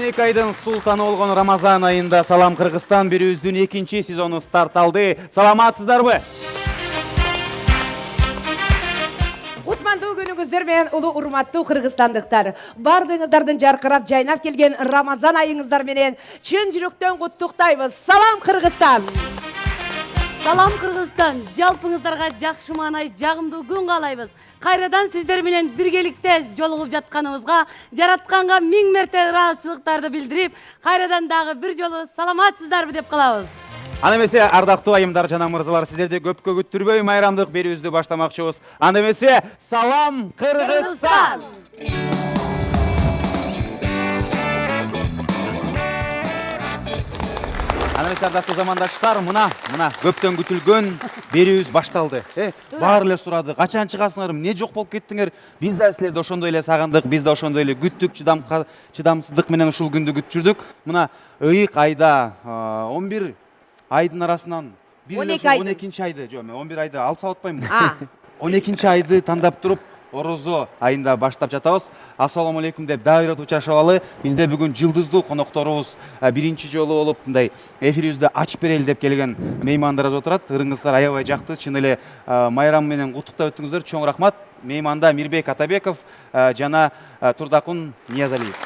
12 айдын султаны болгон Рамазан айында Салам Кыргызстан берүүбүздүн 2-чи сезону старт алды. Саламатсыздарбы? Кутмандуу күнүңүздөр менен улуу урматтуу кыргызстандыктар. Бардыгыңыздардын жаркырап жайнап келген Рамазан айыңыздар менен чын жүрөктөн куттуктайбыз. Салам Кыргызстан! Салам Кыргызстан, жалпыңыздарга жакшы маанай, жагымдуу күн каалайбыз. Кайрадан сиздер менен биргеликте жолугуп жатканыбызга, жаратканга миң мерте ыраазычылыктарды билдирип, кайрадан дагы бир жолу саламатсыздарбы деп калабыз. Анда эмесе ардактуу айымдар жана мырзалар, сиздерди көпкө күттүрбөй майрамдык берүүбүздү баштамакчыбыз. Анда эмесе салам Кыргызстан! Анда эмесе ардактуу замандаштар, мына көптөн күтүлгөн берүүбүз башталды. Баары эле сурады, качан чыгасыңар, эмне жок болуп кеттиңер? Биз да силерди ошондой эле сагындык, биз да ошондой эле күттүк, чыдамсыздык менен ушул күндү күтүп жүрдүк. Мына ыйык айда 11 айдын арасынан 12 айды, жок, мен 11 айды алып салып атпаймынбы? 12 айды тандап туруп, Орозо айында баштап жатабыз. Ассаламу алейкум деп дагы бир учашабалы. Бизде бүгүн жылдыздуу конокторубуз биринчи жолу болуп мындай эфирибизди ачып берели деп келген меймандарыбыз отурат. Ырыңыздар аябай жакты, чын эле майрам менен куттуктап өттүңүздөр. Чоң рахмат. Мейманда Мирбек Атабеков жана Турдакун Ниязалиев.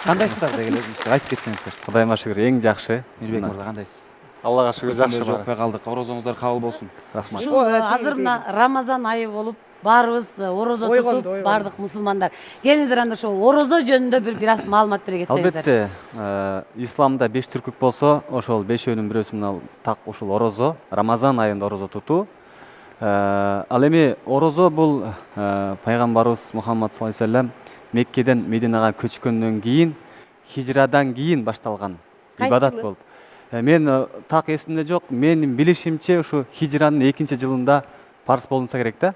Кандайсыздар деген өзүңүздөр айтып кетсеңиздер. Кудайыма шүгүр, эң жакшы. Мирбек мырза кандайсыз? Аллага шүгүр, жакшы жок калдык. Орозоңуздар кабыл болсун. Рахмат. Азыр мына Рамазан айы болуп, баарыбыз орозо тутуп, бардык мусулмандар. Келиңиздер анда ошо орозо жөнүндө бир аз маалымат бере кетсеңиздер. Албетте, исламда 5 түркүк болсо, ошол 5-өөнүн бирөөсү мына так ушул орозо, Рамазан айында орозо тутуу. Ал эми орозо бул пайгамбарыбыз Мухаммад саллаллаху алейхи вассалам Меккеден Мединага көчкөндөн кийин, хижрадан кийин башталган ибадат болуп. Мен так эсимде жок, менин билишимче ушу хижранын 2-чи жылында парз болунса керек да.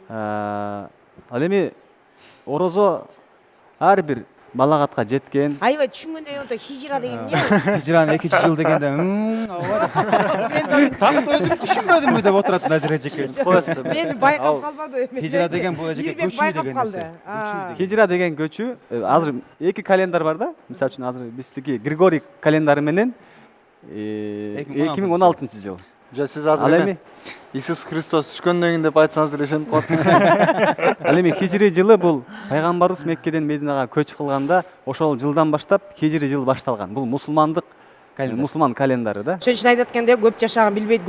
Ал эми орозо ар бир балагатка жеткен. Аябай түшүнгөндөй болду, хижра деген эмне? Хижранын 2-чи жыл дегенде, мен так өзүм түшүнбөдүмбү деп отурат Назира эжекебиз. Мен байкап калбадым. Хижра деген бул эжеке көчүү деген нерсе. Хижра деген көчүү, азыр 2 календар бар да. Мисалы үчүн азыр биздики Григорий календары менен 2016 жыл. Сиз азыр эме Иисус Христос түшкөндөн кийин деп айтсаңыз деле ишенип калат. Ал эми хижри жылы бул пайгамбарыбыз Меккеден Мединага көч кылганда ошол жылдан баштап хижри жыл башталган. Бул мусулман календары да. Ошон үчүн айтат экен да, көп жашаган билбейт,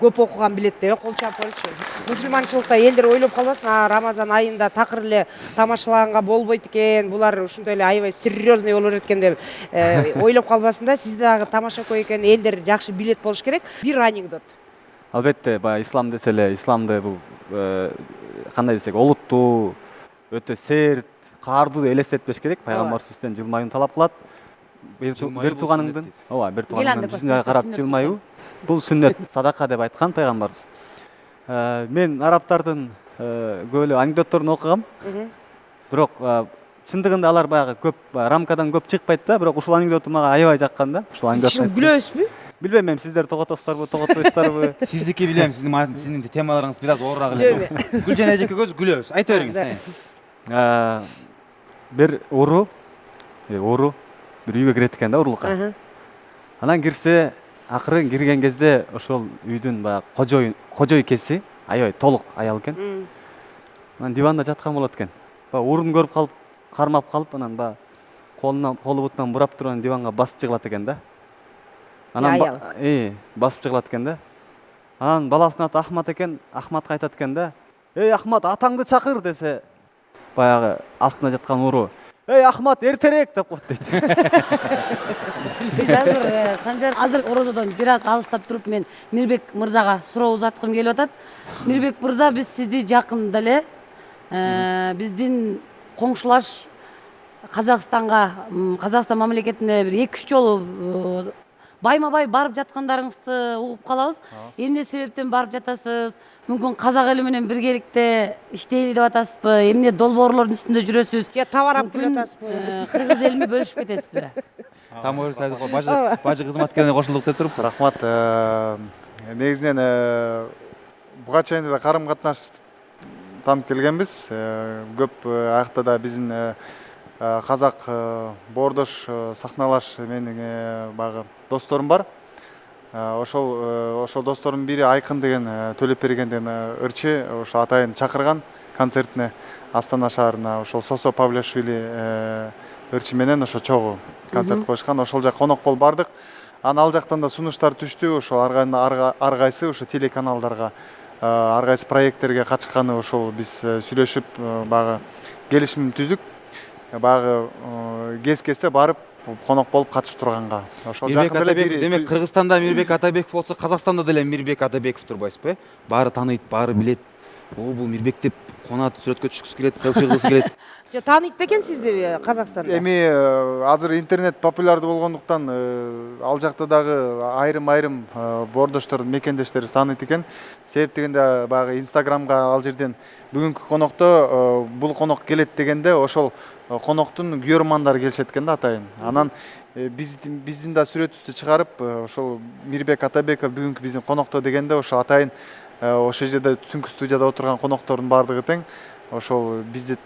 көп окуган билет да, кол чапырчы. Мусулманчылыкта элдер ойлоп калбасын, Рамазан айында такыр эле тамашалаганга болбойт экен, булар ушундай эле аябай серьезный болуп берет экен деп ойлоп калбасын да. Сиз дагы тамашакөй экен, элдер жакшы билет болуш керек. Бир анекдот. Албетте, баягы ислам десе эле, исламды бул кандай десек, олуттуу, өтө серт, каардуу элестетпеш керек. Пайгамбарыбыз бизден жылмаюуну талап кылат. Бир тууганыңдын жүзүнө карап жылмаюу бул сүннөт, садака деп айткан пайгамбарыбыз. Мен арабтардын көп эле анекдотторун окугам. Бирок чындыгында алар баягы көп рамкадан көп чыкпайт да, бирок ушул анекдоту мага аябай жаккан да. Ушул анекдоту күлөбүзбү? Билбейм, мен сиздер тоготосуздарбы, тоготпойсуздарбы? Сиздики билем, сиздин темаларыңыз бир аз оорураак эле. Гүлжан эжекегөз күлөбүз. Айта бериңиз. Бир уру бир үйгө кирет экен да, урлукка. Анан кирсе, акыры кирген кезде ошол үйдүн баягы кожойкеси, аябай толук аял экен. Анан диванда жаткан болот экен. Урун көрүп калып, кармап калып, анан колу бутунан бурап туруп диванга басып жыгылат экен да. Анан басып жыгылат экен да. Анан баласынын аты Ахмат экен, Ахматка айтат экен да: "Эй Ахмат, атаңды чакыр" десе, баягы астында жаткан уру: "Эй Ахмат, эртерээк" деп коет дейт. Биз азыр Санжар орозодон бир аз алыстап туруп, мен Мирбек мырзага суроо узаткым келип атат. Мирбек мырза, биз сизди жакында эле биздин коңшулаш Казакстан мамлекетине бир 2-3 жолу байма-бай барып жаткандарыңызды угуп калабыз. Эмне себептен барып жатасыз? Мүмкүн казак эли менен биргеликте иштейли деп атасызбы? Эмне долбоорлордун үстүндө жүрөсүз? Же товар алып келип атасызбы? Кыргыз элине бөлүшүп кетесизби? Тамыр сайзыкова бажы кызматкерине кошулдук деп туруп. Рахмат. Негизинен буга чейин эле карым катнаш танып келгенбиз. Көп аякта да биздин казак боордош сахналаш менин баягы досторум бар. Ошол досторумдун бири Айкын деген Төлөпберген деген ырчы ошо атайын чакырган концертине Астана шаарына ошол Сосо Павлиашвили ырчы менен ошо чогуу концерт коюшкан. Ошол жака конок болуп бардык. Анан ал жактан да сунуштар түштү. Ошо ар кайсы ошо телеканалдарга ар кайсы проекттерге катышканы ошол биз сүйлөшүп баягы келишим түздүк. Баягы кез-кезде барып конок болуп катышып турганга. Ошол жакында эле бир демек Кыргызстанда Мирбек Атабеков болсо, Казакстанда деле Мирбек Атабеков турбайсызбы? Баары тааныйт, баары билет. Бул Мирбек деп конат, сүрөткө түшкүсү келет, селфи кылгысы келет. Тааныйт бекен сизди Казакстанда? Эми азыр интернет популярдуу болгондуктан ал жакта дагы айрым боордоштор, мекендештерибиз тааныйт экен. Себеп дегенде баягы Инстаграмга ал жерден бүгүнкү конокто бул конок келет дегенде ошол коноктун көрөрмандары келишет экен да атайын. Анан биздин да сүрөтүбүздү чыгарып ошол Мирбек Атабеков бүгүнкү биздин конокто дегенде ошо атайын ошол жерде түнкү студияда отурган коноктордун баардыгы тең ошол бизди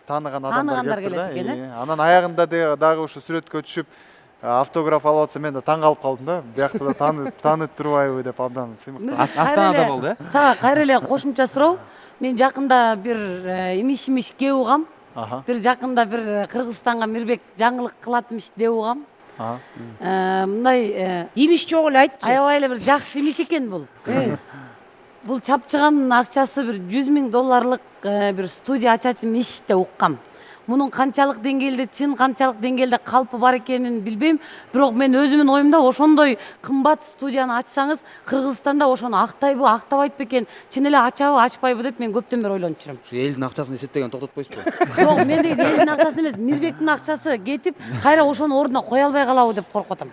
тааныган адамдар келип келет. Анан аягында дагы ошо сүрөткө түшүп автограф алып атса мен да таң калып калдым да. Биякта да таанып турбайбы деп абдан сыймыктап. Астанада болду, э? Сага кайра эле кошумча суроо. Мен жакында бир имиш кеп угам. Бир жакында бир Кыргызстанга Мирбек жаңылык кылатмыш деп угам. Мындай Имиш жок эле айтчы. аябай эле бир жакшы имиш экен бул. Бул чапчыган акчасы бир $100,000 бир студия ачачын иш деп уккам. Мунун канчалык деңгээлде чын, канчалык деңгээлде калпы бар экенин билбейм, бирок мен өзүмдүн оюмда ошондой кымбат студияны ачсаңыз, Кыргызстанда ошону актайбы, актабайт бекен, чын эле ачабы, ачпайбы деп мен көптөн бери ойлонуп жүрөм. Ушу элдин акчасын эсептеген токтотпойсузбу? Жок, мен деген элдин акчасы эмес, Мирбектин акчасы кетип, кайра ошонун ордуна кое албай калабы деп коркуп атам.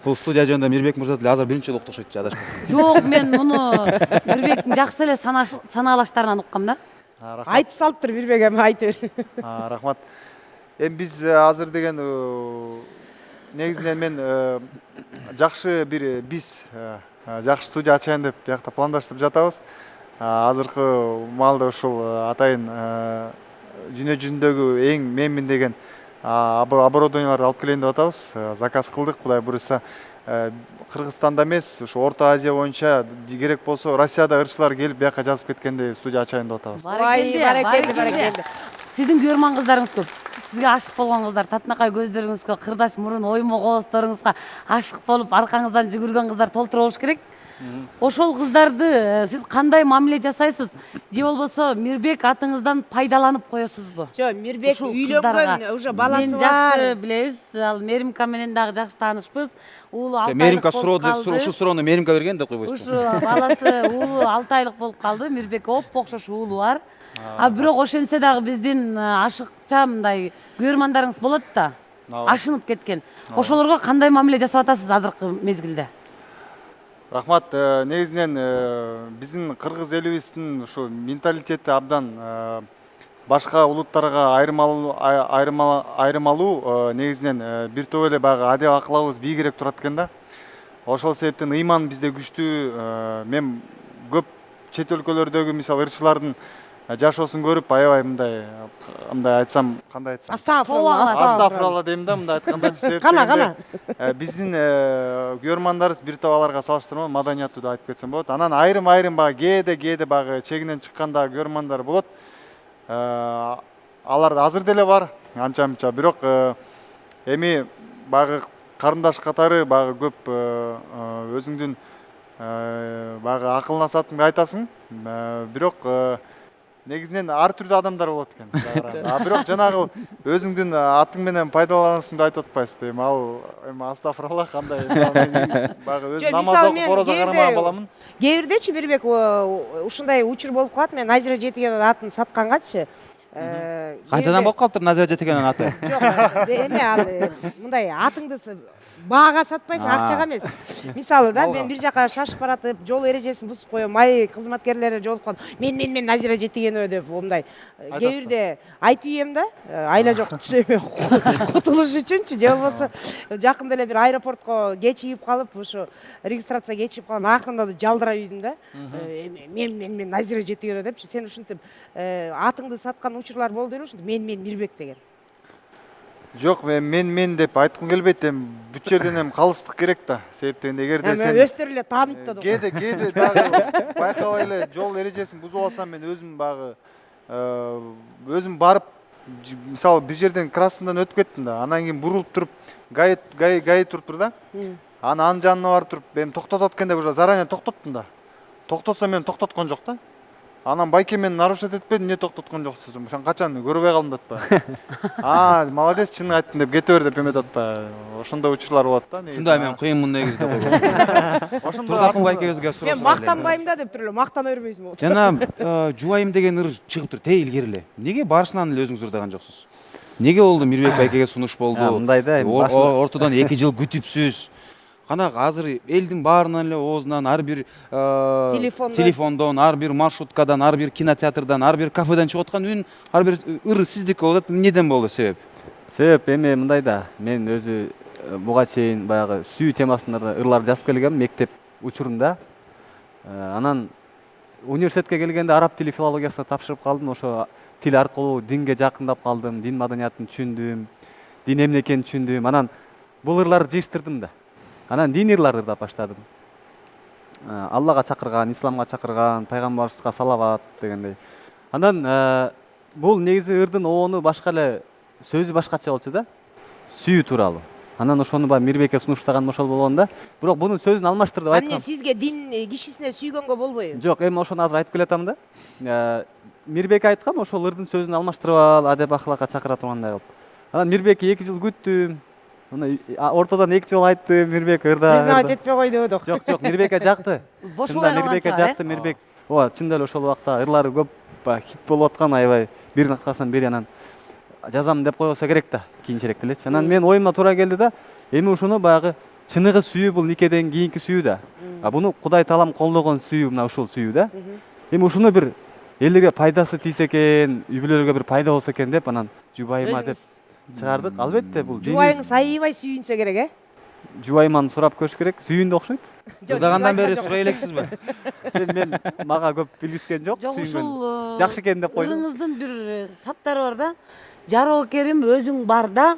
Бул студия жөнүндө Мирбек мырза деле азыр биринчи жолу укташат же, адашпасам. Жок, мен муну Мирбектин жакшы эле санаалаштарынан уккам да. Айтып салыптыр Мирбек эми айта бер. Рахмат. Эми биз азыр деген негизинен мен жакшы бир жакшы студия ачайын деп биякта пландаштырып жатабыз. Азыркы маалда ушул атайын дүйнө жүзүндөгү эң менмин деген оборудованияларды алып келейин деп атабыз. Заказ кылдык, Кудай буюрса. Кыргызстанда эмес, ушу Орто Азия боюнча керек болсо Россияда ырчылар келип бияка жазып кеткенде студия ачайын деп атабыз. Барекелди. Сиздин көрөрман кыздарыңыз көп. Сизге ашык болгон кыздар, татынакай көздөрүңүзгө, кырдаш мурун, оймо кооздоруңузга ашык болуп, аркаңыздан жүгүргөн кыздар толтура болуш керек. Ошол кыздарды сиз кандай мамиле жасайсыз? Же болбосо Мирбек атыңыздан пайдаланып коесузбу? Жок, Мирбек үйлөнгөн, уже баласы бар. Жакшы билебиз, ал Меримка менен дагы жакшы таанышпыз. Уулу 6 айлык Меримка болуп суроо калды. ушу суроону Меримка берген деп койбойсузбу? Ушу баласы уулу 6 айлык болуп калды. Мирбек окшош уулу бар. Бирок ошентсе дагы биздин ашыкча мындай көрөрмандарыңыз болот да. Ашынып кеткен. Ошолорго кандай мамиле жасап атасыз азыркы мезгилде? Рахмат. Негизинен биздин кыргыз элибиздин ушу менталитети абдан башка улуттарга айырмалуу негизинен бир топ эле баягы адеп акылыбыз бийигирээк турат экен да. Ошол себептен ыйман бизде күчтүү. Мен көп чет өлкөлөрдөгү мисалы ырчылардын жашоосун көрүп аябай мындай айтсам, кандай айтсам? Астагфиралла дейм да, мындай айтканда. Кана. Биздин көрөрмандарыбыз бир топ аларга салыштырмалуу маданияттуу деп айтып кетсем болот. Анан айрым баягы кээде баягы чегинен чыкканда көрөрмандар болот. Алар азыр деле бар, анча-мынча. Бирок эми баягы карындаш катары баягы көп өзүңдүн баягы акыл насаатыңды айтасың. Бирок негизинен ар түрдүү адамдар болот экен. Бирок жанагы өзүңдүн атың менен пайдаланасың деп айтып атпайсызбы? Ал эми астагфиралла, кандай баягы өзү намаз окуп орозо карамаган баламын. Кээ бирдечи Мирбек ушундай учур болуп калат. Мен Назира Жетигенов атын саткангачы. Канчадан болуп калыптыр Назира Жетигенов аты? Жок, эме ал мындай атыңды баага сатпайсың, акчага эмес. Мисалы да, мен бир жака шашып баратып, жол эрежесин бузуп коем, май кызматкерлери жолуккан. Мен Назира Жетигенова деп мындай. Кээ бирде айтып ийем да, айла жок кутулуш үчүнчү, же болбосо жакында эле бир аэропортко кечигип калып, ошо регистрация кечигип калган акырында жалдырап үйдүм да. Мен Назира Жетигенова депчи, сен ушинтип атыңды саткан учурлар болду эле ушинтип мен Мирбек деген. Жок, мен деп айткым келбейт, эми бүт жерден эми калыстык керек да. Себептен эгерде Эми сен өстөр эле тааныйт да. кээде дагы байкабай эле жол эрежесин бузуп алсам, мен өзүм багы өзүм барып, мисалы бир жерден красныйдан өтүп кеттим да, анан кийин бурулуп туруп гаи туруптур да. Анын жанына барып туруп, эми токтотот экен деп уже заранее токтоттум да. Токтотсо мени токтоткон жок да. Анан байке мени нарушать этпеди, эмне токтоткон жоксуз? Сен качан көрбөй калдым деп атпайбы. Молодец, чынын айттың деп кете бер деп эметип атпайбы. Ошондой учурлар болот да. Ушундай мен кыйынмын негизи деп койгом. Турдакын байкебизге суроо. Мен мактанбайм да деп туруп эле мактана бербейсиңби? Жана жубайым деген ыр чыгып тур тээ илгери эле. Эмнеге барышынан эле өзүңүз ырдаган жоксуз? Эмнеге болду Мирбек байкеге сунуш болду? Мындай да, ортодон 2 жыл күтүпсүз. Кана азыр элдин баарынан эле оозунан ар бир телефондон, ар бир маршруткадан, ар бир кинотеатрдан, ар бир кафеден чыгып аткан үн ар бир ыр сиздики болуп атат. Эмнеден болду себеп? Себеп эми мындай да, мен өзү буга чейин баягы сүйүү темасында ырлар жазып келгем мектеп учурунда. Анан университетке келгенде араб тили филологиясына тапшырып калдым. Ошо тил аркылуу динге жакындап калдым, дин маданиятын түшүндүм, дин эмне экенин түшүндүм. Анан бул ырларды жыйыштырдым да. Анан дин ырларды ырдап баштадым. Аллага чакырган, исламга чакырган, пайгамбарыбызга салават дегендей. Анан бул негизи ырдын оону башка эле, сөзү башкача болчу да. Сүйүү тууралуу. Анан ошону баягы Мирбекке сунуштаган ошол болгон да. Бирок бунун сөзүн алмаштырып айткам. Эмне сизге дин кишисине сүйгөнгө болбойбу? Жок, эми ошону азыр айтып келатам да. Мирбек айткан ошол ырдын сөзүн алмаштырып ал, адеп ахлакка чакыра тургандай кылып. Анан Мирбекке 2 жыл күттүм. Ортодон 2 жол айтты, Мирбек ырда. Признавать этпей койду дедик. Жок, Мирбекке жакты. Бошобой Мирбекке жакты, Мирбек. Ооба, чында эле ошол убакта ырлары көп хит болуп аткан, аябай бирин аткарсам бири, анан жазам деп койбосо керек да, кийинчерээк элечи. Анан мен оюма туура келди да, эми ушуну баягы чыныгы сүйүү бул никеден кийинки сүйүү да. Буну Кудай таалам колдогон сүйүү, мына ушул сүйүү да. Эми ушуну бир элдерге пайдасы тийсе экен, үй бүлөлөргө бир пайда болсо экен деп, анан жубайыма деп чыгардык. Албетте бул жубайыңыз аябай сүйүнсө керек, жубайыман сурап көрүш керек. Сүйүүндө окшойт. Ырдагандан бери сурай элексизби? Мен мага көп билгискен жок. Жок, ушул жакшы экен деп койдум. Ырыңыздын бир саптары бар да. Жароо Керим өзүң барда,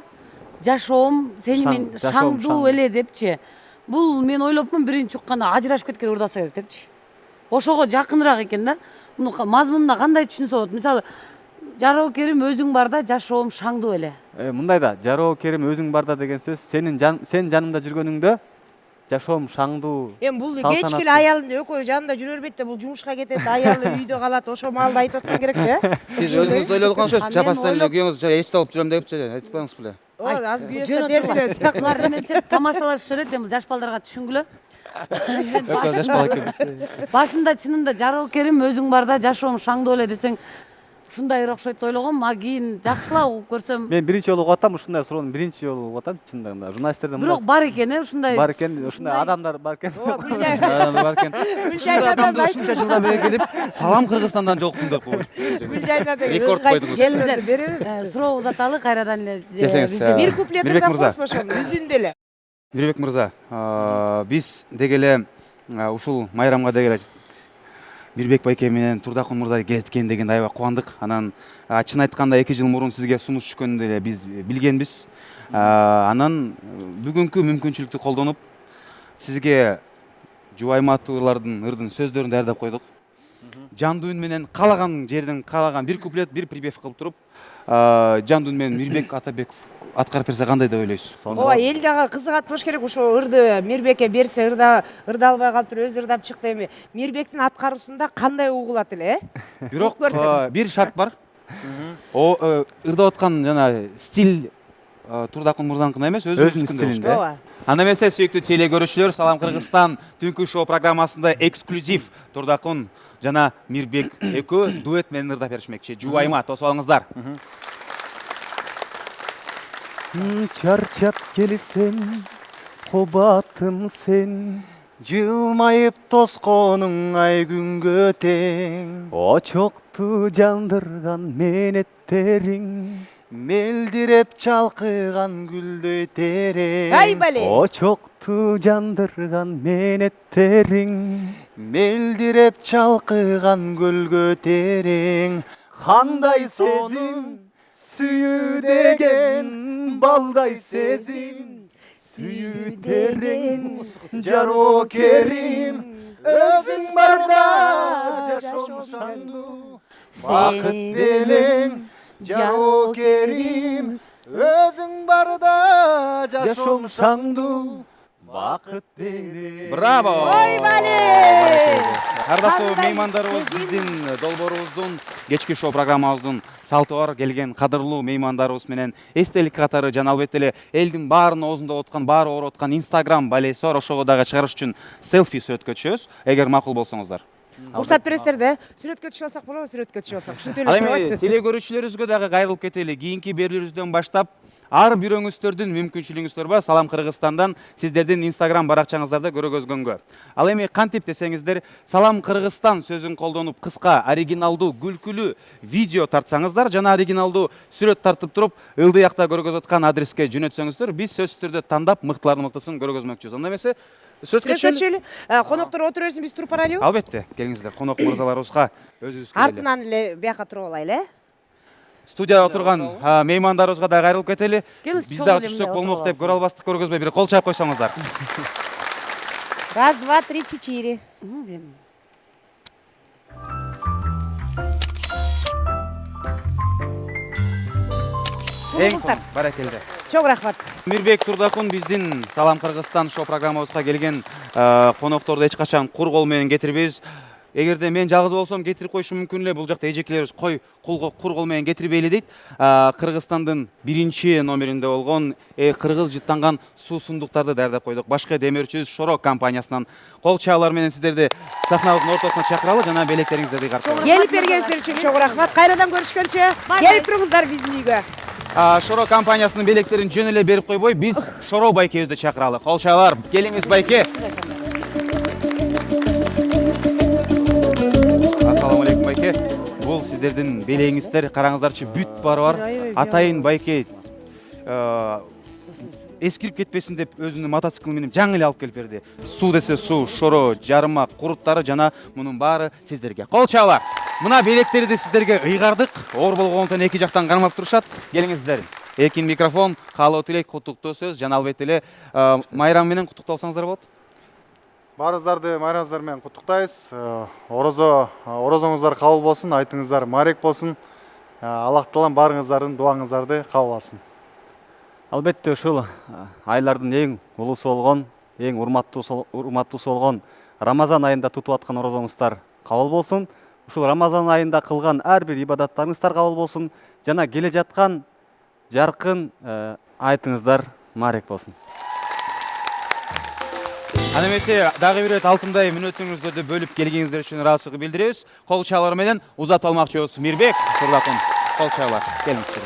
жашоом сени мен шаңдуу эле депчи. Бул мен ойлопмун, биринчи укканда ажырашып кеткен ырдаса керек депчи. Ошого жакыныраак экен да. Муну мазмунуна кандай түшүнсө болот? Мисалы, Жароо Керим өзүң барда, жашоом шаңдуу эле. Мындай да, Жароо Керим өзүң барда деген сөз, сен жанымда жүргөнүңдө жашоом шаңдуу. Эми бул кечкиле аялында экөө жанында жүрө бербейт да, бул жумушка кетет, аялы үйдө калат, ошо маалда айтып атсаң керек да. Сиз өзүңүз ойлоп аткан сөз, жапастан эле күйөөңүз эч алып жүрөм депчи, айтып коюңуз беле. Аз күйөөсү тердилет. Булар эмесе тамашалашып жүрөт, эми жаш балдарга түшүнгүлө. Экөө жаш бала экенбиз. Башында чынында Жароо Керим өзүң барда, жашоом шаңдуу эле десең, ушундай окшойт ойлогом, а кийин жакшылап угуп көрсөм. Мен биринчи жолу угуп атам, ушундай суроону биринчи жолу угуп атам, чындыгында. Журналисттерден Бирок бар экен, ушундай. бар экен, ушундай адамдар бар экен. Бар экен. Гүлжайнадан Ушунча жылдан бери келип, салам Кыргызстандан жолуктум деп койду. Гүлжайнадан Рекорд койдуңуз. Келиңиз, суроо узаталы, кайрадан эле бир куплетин Мирбек да мырза. космо ошону үзүндө эле. Мирбек мырза, биз деги эле ушул майрамга деги эле Мирбек байке менен Турдакун мырза келет экен дегенде аябай кубандык. Анан чын айтканда 2 жыл мурун сизге сунуш түшкөнүн эле биз билгенбиз. Анан бүгүнкү мүмкүнчүлүктү колдонуп сизге жубайма аттуулардын ырдын сөздөрүн даярдап койдук. Жандуу үн менен каалаган жерден каалаган бир куплет, бир припев кылып туруп, жандуу үн менен Мирбек Атабеков аткарып берсе кандай деп ойлойсуз? Ооба, эл жагы кызыгат болуш керек, ушул ырды Мирбекке берсе, ырдалбай калыптыр, өзү ырдап чыкты. Эми Мирбектин аткаруусунда кандай угулат эле, Бирок бир шарт бар. Ырдап аткан жана стиль Турдакун мырзаныкына эмес, өзүнүн стилинде. Ооба. Анда эмесе, сүйүктүү теле көрүүчүлөр, Салам Кыргызстан түнкү шоу программасында эксклюзив Турдакун жана Мирбек экөө дуэт менен ырдап беришмекчи. Жубайма, тосуп алыңыздар. Чарчап келсем, кубатым сен, Жылмайып тосконуң ай күнгө тең, очокту жандырган менеттериң, мелдиреп чалкыган гүлдөй терең. Ай бале. очокту жандырган менеттериң, Мелдиреп чалкыган гүлгө терең. Кандай сезим Сүйүү деген балдай сезим, сүйүү терең жарокерим, өзүң барда жашоом шаңдуу, бакыт белең жарокерим, өзүң барда жашоом шаңдуу, бакыт белең. Браво! Ойбали! Ардактуу Кандай меймандарыбыз, сезим. биздин долбоорубуздун кечки шоу программабыздын салты бар. Келген кадырлуу меймандарыбыз менен эстелик катары жана албетте эле элдин баарынын оозунда отурган, баары ороп аткан Instagram балеси бар. Ошого дагы чыгарыш үчүн селфи сүрөткө түшөбүз, эгер макул болсоңуздар. Уруксат бересиздер да? Сүрөткө түшүп алсак болобу, сүрөткө түшүп алсак. Ушинтип Ал эле эми сурап. теле көрүүчүлөрүбүзгө дагы кайрылып кетели. Кийинки берүүлөрүбүздөн баштап ар бирөөңүздөрдүн мүмкүнчүлүгүңүздөр бар. Салам Кыргызстандан сиздердин Instagram баракчаңыздарды көргөзгөнгө. Ал эми кантип десеңиздер, Салам Кыргызстан сөзүн колдонуп кыска, оригиналдуу, күлкүлүү видео тартсаңыздар жана оригиналдуу сүрөт тартып туруп, ылдыякта көргөзүп аткан адреске жөнөтсөңүздөр, биз сөзсүз түрдө тандап мыктылардын мыктысын көргөзмөкчүбүз. Анда эмесе сөзгө Сүрөткө түшөлү. түшөлү. Коноктор отура берсин, биз туруп барайлыбы? Албетте, келиңиздер. Конок мырзаларыбызга өзүбүз келели. Артынан эле бияка туруп алайлы, э? Студияда отурган меймандарыбызга да кайрылып кетели. Келиңиз, Биз чоң дагы эле түшсөк мындай болмок деп отуруп көрө албастык көргөзбөй бир кол чаап койсоңуздар. Раз, два, три, четыре. Эң соң, баракелде. Чоң рахмат. Мирбек Турдакун биздин Салам Кыргызстан шоу программабызга келген конокторду эч качан кур кол менен кетирбейбиз. Эгерде мен жалгыз болсом кетирип коюшум мүмкүн эле. Бул жакта эжекелерибиз кой кур кол менен кетирбейли дейт. Кыргызстандын биринчи номеринде болгон кыргыз жыттанган суусундуктарды даярдап койдук. Башкы демөөрчүбүз Шорок компаниясынан кол чаалар менен сиздерди сахнабыздын ортосуна чакыралы жана белектериңиздерди карт. Келип бергениңиздер үчүн чоң рахмат. Кайрадан көрүшкөнчө келип туруңуздар биздин үйгө. Шоро компаниясынын белектерин жөн эле берип койбой, биз Шоро байкебизди чакыралы. Кол чаалар, келиңиз байке. Ассаламу алейкум байке. Бул сиздердин белегиңиздер, караңыздарчы бүт баары бар. Атайын байке эскирип кетпесин деп өзүнүн мотоциклин менен жаңы эле алып келип берди. Суу десе суу, шоро, жарма, куруттары жана мунун баары сиздерге. Кол чаалар. Мына белектерди сиздерге ыйгардык. Оор болгондон эки жактан кармап турушат. Келиңиздер. Эркин микрофон, каалоо тилек, куттуктоо сөз жана албетте эле майрам менен куттукталсаңыздар болот. Баарыңыздарды майрамыңыздар менен куттуктайбыз. Орозоңуздар кабыл болсун, айтыңыздар марек болсун. Аллах таалам баарыңыздардын дуаңыздарды кабыл алсын. Албетте ушул айлардын эң улуусу болгон, эң урматтуусу болгон Рамазан айында тутуп аткан орозоңуздар кабыл болсун. Ушул Рамазан айында кылган ар бир ибадаттарыңыздар кабыл болсун жана келе жаткан жаркын айтыңыздар марек болсун. Аны эмесе дагы бир рет алтындай мүнөтүңүздөрдү бөлүп келгениңиздер үчүн ыраазычылык билдиребиз. Кол чаалар менен узатып алмакчыбыз. Мирбек Турдакун, кол чаалар. Келиңиздер.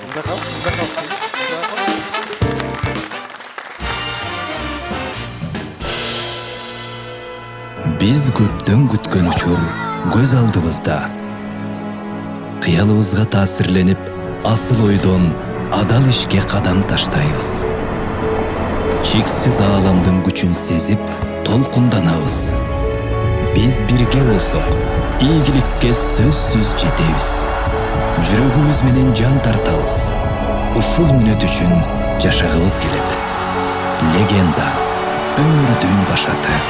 Биз көптөн күткөн учур көз алдыбызда. Кыялыбызга таасирленип, асыл ойдон адал ишке кадам таштайбыз. Чексиз ааламдын күчүн сезип, толкунданабыз. Биз бирге болсок, ийгиликке сөзсүз жетебиз. Жүрөгүбүз менен жан тартабыз. Ушул мүнөт үчүн жашагыбыз келет. Легенда, өмүрдүн башаты.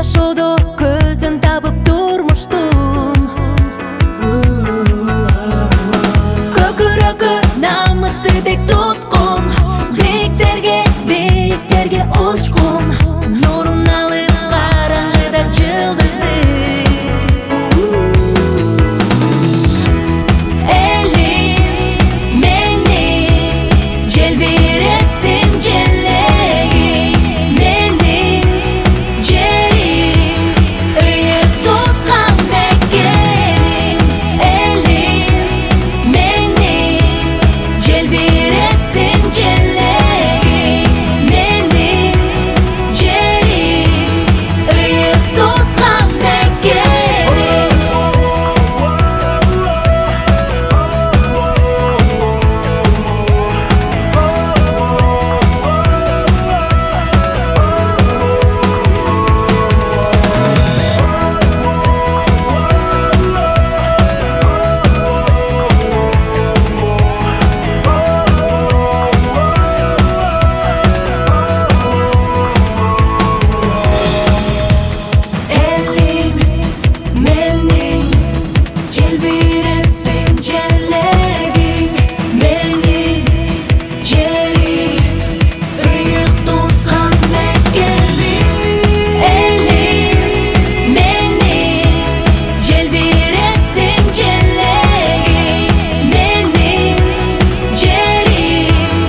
жашоодо көзүн табып турмуштун көкүрөгү намыстыбек туткун бийиктерге учкун нурун алып караңгыда жылдызды элим мени желбиресин желеги менин жерим ыйык туткан мекеним элим менин желбиресин желеги менин жерим ыйык туткан мекеним элим менин желбиресин желеги менин жерим ыйык туткан мекеним элим менин желбиресин желеги менин жерим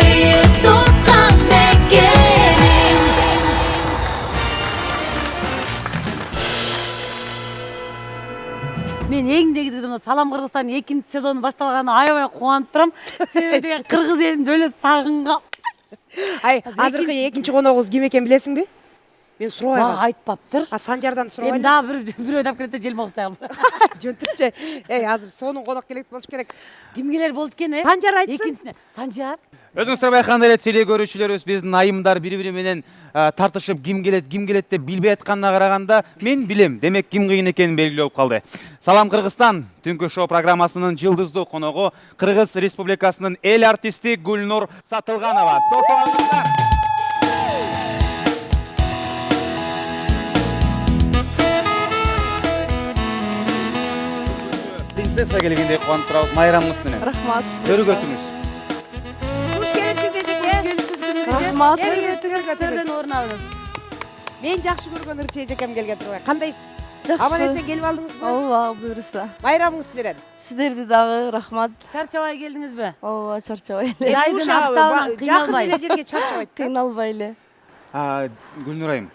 ыйык туткан мекеним Мен эң негизи биз Салам Кыргызстан 2-сезону башталганына аябай кубанып турам. Себеби деген кыргыз элин өлө сагынгам. Ай, азыркы экинчи коногубуз ким экенин билесиңби? Мен сурабайм. Мага айтпаптыр. Санжардан Эми сурабайм. дагы бирөө тап келет жел могустагы. Жөнтүрчү. Азыр сонун конок келет болуш керек. Ким келер болду экен, Санжар айтсын. Экинчисине. Санжар. Өзүңүздөр байкагандай эле теле көрүүчүлөрүбүз биздин айымдар бири менен тартышып ким келет деп билбей атканына караганда мен билем. Демек ким кыйын экенин белгилүү болуп калды. Салам Кыргызстан түнкү шоу программасынын жылдыздуу коногу Кыргыз Республикасынын эл артисти Гүлнур Сатылганова. Принцесса келгендей кубанып турабыз. Майрамыңыз менен. Рахмат. Көрүгөтүңүз. Куш келипсиз эжеке. Рахмат. Төрдөн орун алыңыз. Мен жакшы көргөн ырчы эжекем келген тургай. Кандайсыз? Жакшы. Аман эсен келип алдыңызбы? Ооба, буюрса. Майрамыңыз менен. Сиздерди дагы рахмат. Чарчабай келдиңизби? Ооба, чарчабай эле. Жайдын аптабынан Жакын кыйналбай. эле жерге чарчабайт. Кыйналбай эле. Гүлнур айым.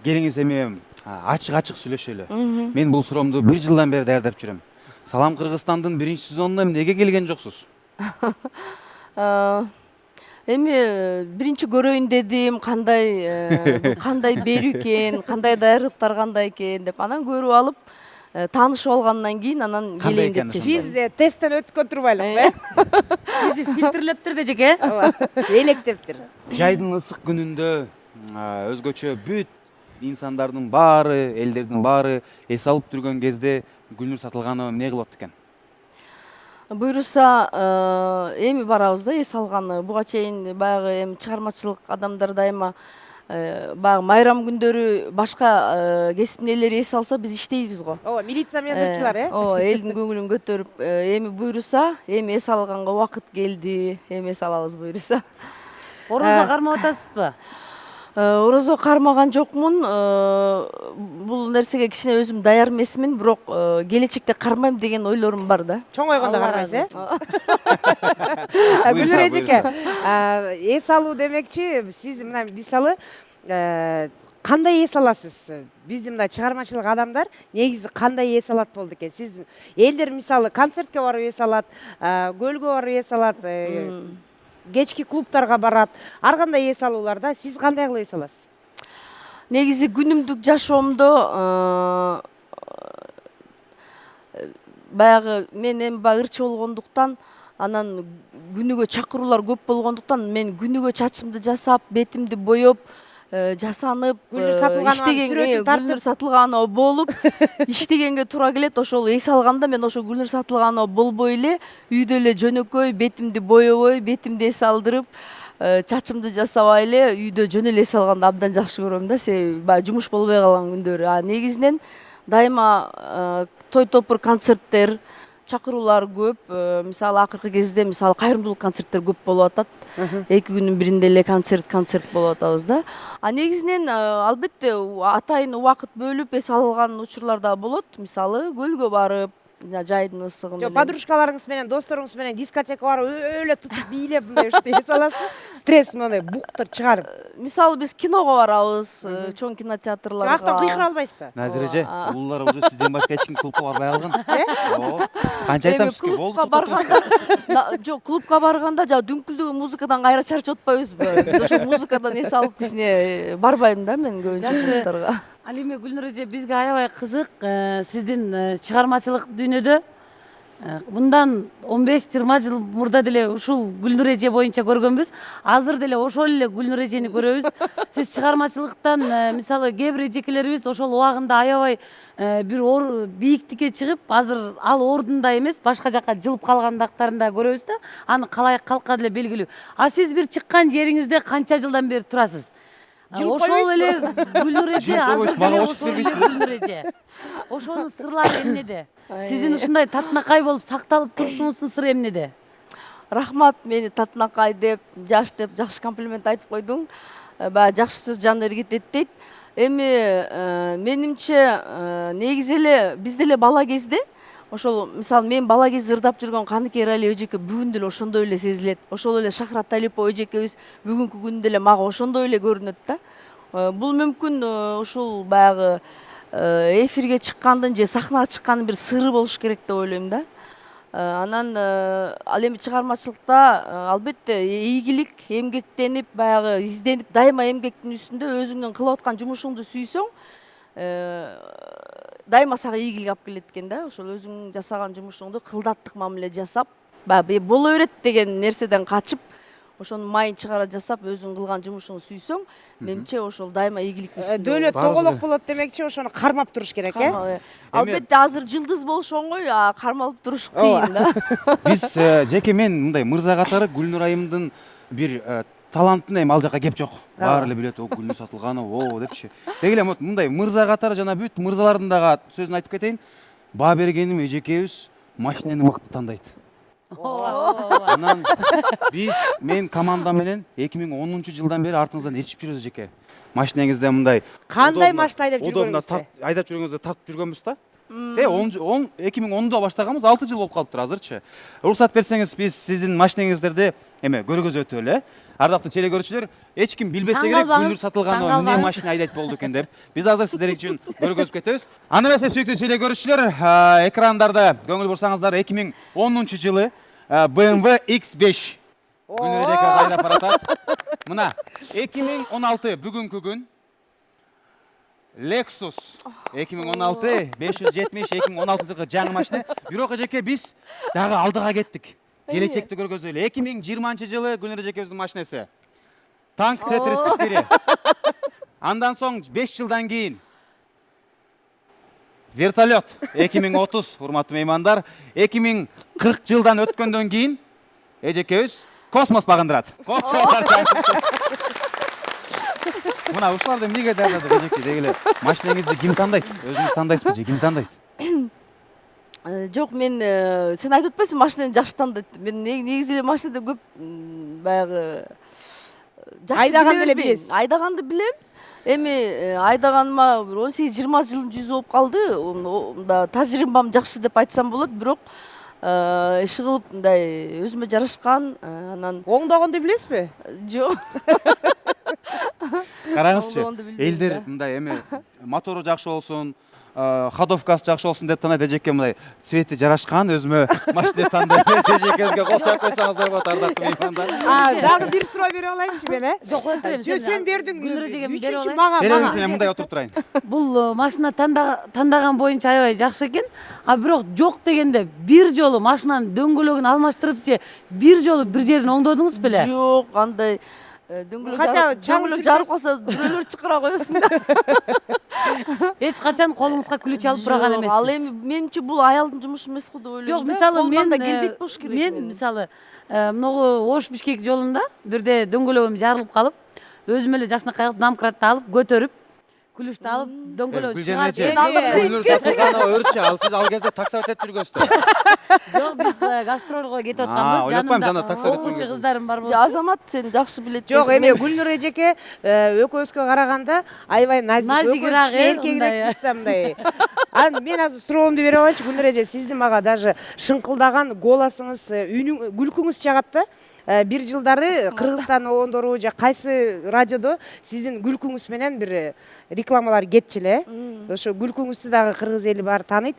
Келиңиз эми ачык сүйлөшөлү. Мен бул суроомду 1 жылдан бери даярдап жүрөм. Салам Кыргызстандын 1-сезонуна эмнеге келген жоксуз? Эми биринчи көрөйүн дедим, кандай берүү экен, кандай даярдыктар кандай экен деп анан көрүп алып, таанышып алгандан кийин анан келейин деп чечтим. Биз тесттен өткөн турбайлыкпы? Бизди фильтрлептир да жеке. Электептир. Жайдын ысык күнүндө өзгөчө бүт инсандардын баары, элдердин баары эс алып жүргөн кезде Гүлнур Сатылганова эмне кылып атты экен? Буюрса, эми барабыз да эс алганы. Буга чейин баягы эми чыгармачылык адамдар дайыма баягы майрам күндөрү башка кесиптин ээлери эс алса биз иштейбиз го. Ооба, милиция менен ырчылар, Ооба, элдин көңүлүн көтөрүп, эми буюрса, эми эс алганга убакыт келди. Эми эс алабыз буюрса. Орозо кармап атасызбы? Орозо кармаган жокмун. Бул нерсеге кичине өзүм даяр эмесмин, бирок келечекте кармайм деген ойлорум бар да. Чоңойгондо кармайсыз, Гүлнур эжеке, эс алуу демекчи, сиз мына мисалы кандай эс аласыз? Биздин мына чыгармачылык адамдар негизи кандай эс алат болду экен? Сиз элдер мисалы концертке барып эс алат, көлгө барып эс алат, кечки клубтарга барат. Ар кандай эс алууларда сиз кандай кылып эс аласыз? Негизи күнүмдүк жашоомдо баягы мен эми баягы ырчы болгондуктан анан күнүгө чакыруулар көп болгондуктан мен күнүгө чачымды жасап, бетимди боёп, жасанып, иштегенге Гүлнур Сатылганова болуп, иштегенге туура келет. Ошол эс алганда мен ошо Гүлнур Сатылганова болбой эле үйдө эле жөнөкөй бетимди боебой, бетимди эс алдырып, чачымды жасабай эле үйдө жөн эле эс алганды абдан жакшы көрөм да, себеби баягы жумуш болбой калган күндөрү. А негизинен дайыма той топур концерттер, чакыруулар көп. Мисалы акыркы кезде мисалы кайрымдуулук концерттер көп болуп атат. 2 күнүн биринде эле концерт болуп атабыз да. А негизинен албетте атайын убакыт бөлүп эс алган учурлар да болот. Мисалы көлгө барып, жайдын ысыгы менен. Подружкаларыңыз менен, досторуңуз менен дискотека барып өлө тутуп бийлеп мындай уште эс аласыз. Стресс мындай буктар чыгарып. Мисалы биз киного барабыз, чоң кинотеатрларга. Жактан кыйкыра албайсыз да. Назир эже, улуулар уже сизден башка эч ким клубка барбай калган. Канча айтам сизге болду барганда, жок, клубка барганда жа дүңкүлдөгү музыкадан кайра чарчап атпайбызбы? Биз ошо музыкадан эс алып кичине барбайм да мен көбүнчө клубтарга. Ал эми Гүлнур эже бизге аябай кызык, сиздин чыгармачылык дүйнөдө мындан 15-20 жыл мурда деле ушул Гүлнур эже боюнча көргөнбүз. Азыр деле ошол эле Гүлнур эжени көрөбүз. Сиз чыгармачылыктан мисалы кээ бир эжекелерибиз ошол убагында аябай бир бийиктикке чыгып, азыр ал ордунда эмес, башка жакка жылып калгандактарын да көрөбүз да. Аны калкка деле белгилүү. А сиз бир чыккан жериңизде канча жылдан бери турасыз? Ошол эле Гүлнур эже, азыр деле ошол эле Гүлнур эже. Ошонун сырлары эмнеде? Сиздин ушундай татынакай болуп сакталып турушуңуздун сыры эмнеде? Рахмат, мени татынакай деп, жаш деп жакшы комплимент айтып койдуң. Баягы жакшы сөз жан эргитет дейт. Эми менимче негизи эле биз деле бала кезде ошол мисалы мен бала кезде ырдап жүргөн Каныкей Рали эжеке бүгүн деле ошондой эле сезилет. Ошол эле Шахрат Талипова эжекебиз бүгүнкү күндө деле мага ошондой эле көрүнөт да. Бул мүмкүн ушул баягы эфирге чыккандын же сахнага чыккандын бир сыры болуш керек деп ойлойм да. Анан ал эми чыгармачылыкта албетте ийгилик, эмгектенип, баягы изденип, дайыма эмгектин үстүндө өзүңдүн кылып аткан жумушуңду сүйсөң, дайыма сага ийгилик алып келет экен да. Ошол өзүң жасаган жумушуңду кылдаттык мамиле жасап, баягы боло берет деген нерседен качып, ошонун майын чыгара жасап, өзүң кылган жумушуңду сүйсөң, менимче ошол дайыма ийгиликтин үстүндө. Дөөлөт соголок болот демекчи, ошону кармап туруш керек, Албетте азыр жылдыз болуш оңой, а кармалып туруш кыйын да. Биз жеке мен мындай мырза катары Гүлнур айымдын бир талантын эми ал жака кеп жок. Баары эле билет, Гүлнур Сатылганова, депчи. Деги эле мындай мырза катары жана бүт мырзалардын дагы сөзүн айтып кетейин. Баа бергеним эжекебиз машинени мыкты тандайт. Анан мен команда менен 2010-жылдан бери артыңыздан ээрчип жүрөбүз эжеке. Машинеңизде мындай кандай машина айдап жүргөнүңүздө? Айдап жүргөнүздө тартып жүргөнбүз да. 2010-да баштаганбыз, 6 жыл болуп калыптыр азырчы. Уруксат берсеңиз, биз сиздин машинеңиздерди эме көргөзөтүп эле. Ардактуу теле көрүүчүлөр, эч ким билбесе керек Гүлнур Сатылганова эмне машина айдайт болду экен деп. Биз азыр сиздер үчүн көргөзүп кетебиз. Аны эмесе сүйүктүү теле көрүүчүлөр, экрандарда көңүл бурсаңыздар 2010-жылы BMW X5 Гүлнур эжеке кайрап баратат. Мына 2016 бүгүнкү күн Lexus 2016 570 2016-жылкы жаңы машина. Бирок эжеке биз дагы алдыга кеттик. Келечекти көргөзөлү. 2020-жылы Гүлнур эжекебиздин машинеси Танк Т-34. Андан соң 5 жылдан кийин вертолет 2030, урматтуу меймандар. 2040 жылдан өткөндөн кийин эжекебиз космос багындырат. Мына ушуларды эмнеге даярдадык эжеке? Деги эле машинеңизди ким тандайт? Өзүңүз тандайсызбы же ким тандайт? Жок, мен сен айтып атпайсың машинени жакшы тандайт. Мен негизи эле машинада көп баягы айдаганды эле билесиз. Айдаганды билем. Эми айдаганыма 18-20 жылдын жүзү болуп калды. Тажрыйбам жакшы деп айтсам болот, бирок иш кылып мындай өзүмө жарашкан, анан оңдогонду билесизби? Жок. Караңызчы, элдер мындай эми мотору жакшы болсун, ходовкасы жакшы болсун деп тандайт эжеке, мындай цвети жарашкан өзүмө машина тандайт. Эжекебизге кол чаап койсоңуздар болот, ардактуу меймандар. Дагы бир суроо бере алайынчы мен, Жок, өлтүрөм. Сен бердиң. Гүлнур эжеге бере Үчүнчү алайын. мага. Мен мындай отуруп турайын. Бул машина тандаган боюнча аябай жакшы экен. А бирок жок дегенде бир жолу машинанын дөңгөлөгүн алмаштырып же бир жолу бир жерин оңдодуңуз беле? Жок, андай дөңгөлөк жарып калса бирөөлөр чакыра коесуң да. эч качан колуңузга ключ алып бураган эмессиз. Ал эми менимче бул аялдын жумушу эмес го деп ойлойм. Жок, мисалы мен да келбейт болуш керек. мен мисалы могу Ош Бишкек жолунда бирде дөңгөлөгүм жарылып калып, өзүм эле жакшынакай кылып намкратты алып көтөрүп, ключту алып дөңгөлөк Гүлжан эже, Сен алда көңүл тапкан өрчү, ал сиз ал кезде таксовать этип жүргөнсүз. Жок, биз гастролго кетип ойлоп атканбыз. коем, жана таксовать окуучу этип кыздарым бар болчу. Азамат сен жакшы билет. Жок, эми Гүлнур эжеке экөөбүзгө караганда аябай назик, Назигирээк, экөөбүз эркегирекпиз да мындай. Мен азыр суроомду берип алайынчы, Гүлнур эже, сиздин мага даже шыңкылдаган голосуңуз, күлкүңүз чыгат да. Бир жылдары Кыргызстан оондору же кайсы радиодо сиздин күлкүңүз менен бир рекламалар кетчү эле. Ошо күлкүңүздү дагы кыргыз эли баары тааныйт.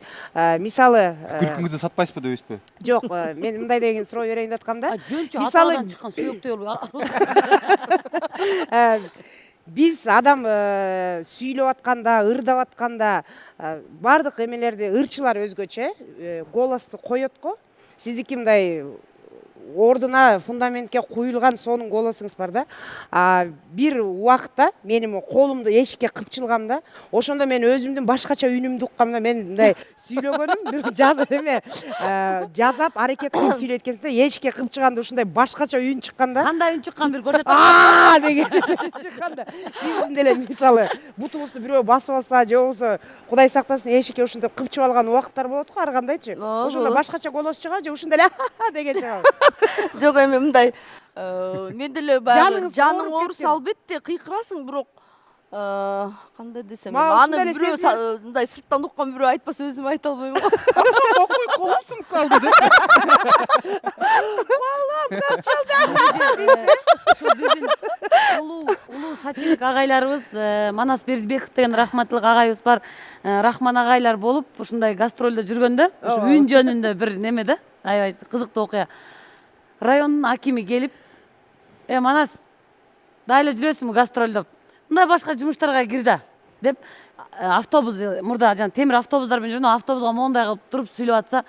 Мисалы, Күлкүңүздү сатпайсызбы дебейсизби? жок, мен мындай деген суроо берейин деп аткам да. Жөнчү Мисалы, атадан чыккан сүйөктөй болуп. биз адам сүйлөп атканда, ырдап атканда баардык эмелерди ырчылар өзгөчө, голосту коет го. Сиздики мындай ордуна, фундаментке куюлган сонун голосуңуз бар да. Бир убакытта менин колумду эшикке кыпчылгам да. Ошондо мен өзүмдүн башкача үнүмдү уккам да. Мен мындай сүйлөгөнүм, бир жазап аракет кылып сүйлөйт экенсиз да. Эшикке кыпчыганда ушундай башкача үн чыкканда. Кандай үн чыккан бир көрсөтөт. Деген чыкканда. Сиздин деле мисалы бутуңузду бирөө басып алса, же болбосо Кудай сактасын эшикке ушундай кыпчып алган убакыттар болот го, ар кандайчы. Ошондо башкача голос чыгабы же ушундай эле деген чыгабы. Жок, эми мындай мен деле баягы Жаныңыз жаның ооруп ооруса кеткен. албетте кыйкырасың, бирок кандай десем, Мага аны ушундай эле бирөө сезилет. мындай сырттан уккан бирөө айтпаса өзүм айта албайм го. Колум сынып калды деп. Ушу биздин улуу сатирик агайларыбыз, Манас Бердибеков деген рахматтылык агайыбыз бар. Рахман агайлар болуп, ушундай гастролдо жүргөндө, ушу үн жөнүндө бир неме да, аябай кызыктуу окуя. Райондун акими келип, Манас, дайла жүрөсүңбү гастролдоп? Мындай башка жумуштарга кир да, деп автобус, мурда жана темир автобустар менен жүргөндө автобуска моундай кылып туруп сүйлөп атса,